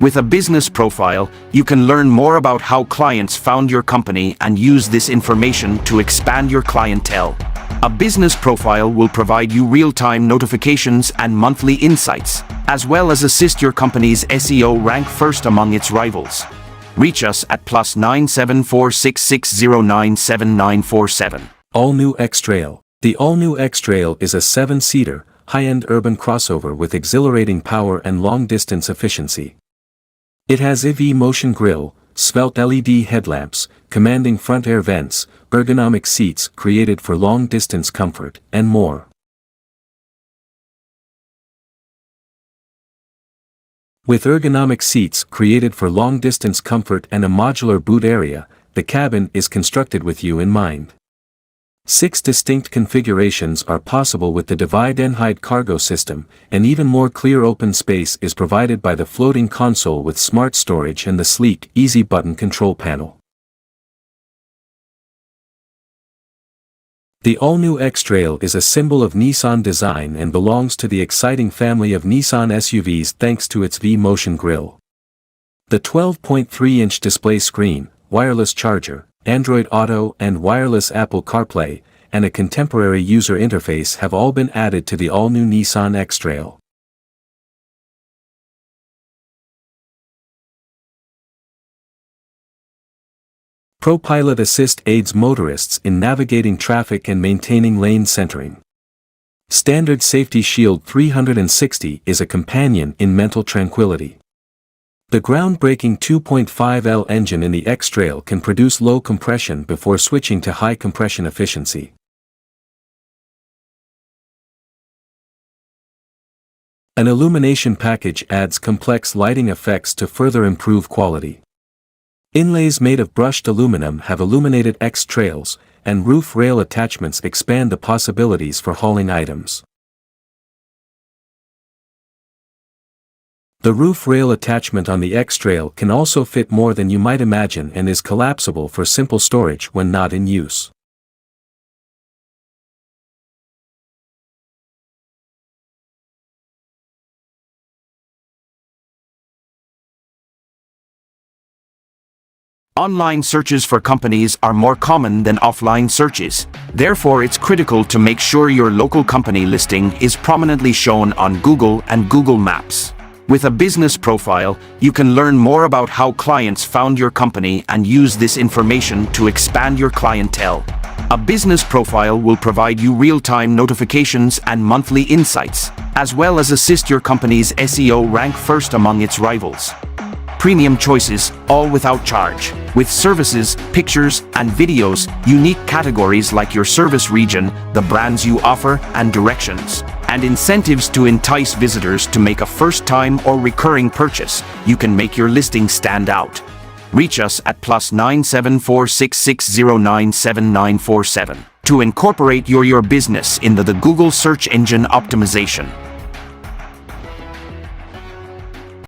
With a business profile, you can learn more about how clients found your company and use this information to expand your clientele. A business profile will provide you real-time notifications and monthly insights, as well as assist your company's SEO rank first among its rivals. Reach us at +974 66097947. All-new X-Trail. The all-new X-Trail is a 7-seater, high-end urban crossover with exhilarating power and long-distance efficiency. It has EV motion grille, svelte LED headlamps, commanding front air vents, ergonomic seats created for long-distance comfort, and more. With ergonomic seats created for long-distance comfort and a modular boot area, the cabin is constructed with you in mind. 6 distinct configurations are possible with the divide and hide cargo system, and even more clear open space is provided by the floating console with smart storage and the sleek, easy button control panel. The all-new X-Trail is a symbol of Nissan design and belongs to the exciting family of Nissan SUVs thanks to its V-motion grille. The 12.3-inch display screen, wireless charger, Android Auto and wireless Apple CarPlay, and a contemporary user interface have all been added to the all-new Nissan X-Trail. ProPILOT Assist aids motorists in navigating traffic and maintaining lane centering. Standard Safety Shield 360 is a companion in mental tranquility. The groundbreaking 2.5L engine in the X-Trail can produce low compression before switching to high compression efficiency. An illumination package adds complex lighting effects to further improve quality. Inlays made of brushed aluminum have illuminated X-Trails, and roof rail attachments expand the possibilities for hauling items. The roof rail attachment on the X-Trail can also fit more than you might imagine and is collapsible for simple storage when not in use. Online searches for companies are more common than offline searches. Therefore, it's critical to make sure your local company listing is prominently shown on Google and Google Maps. With a business profile, you can learn more about how clients found your company and use this information to expand your clientele. A business profile will provide you real-time notifications and monthly insights, as well as assist your company's SEO rank first among its rivals. Premium choices, all without charge, with services, pictures, and videos, unique categories like your service region, the brands you offer, and directions, and incentives to entice visitors to make a first-time or recurring purchase. You can make your listing stand out. Reach us at +974 66097947 to incorporate your business into the Google search engine optimization.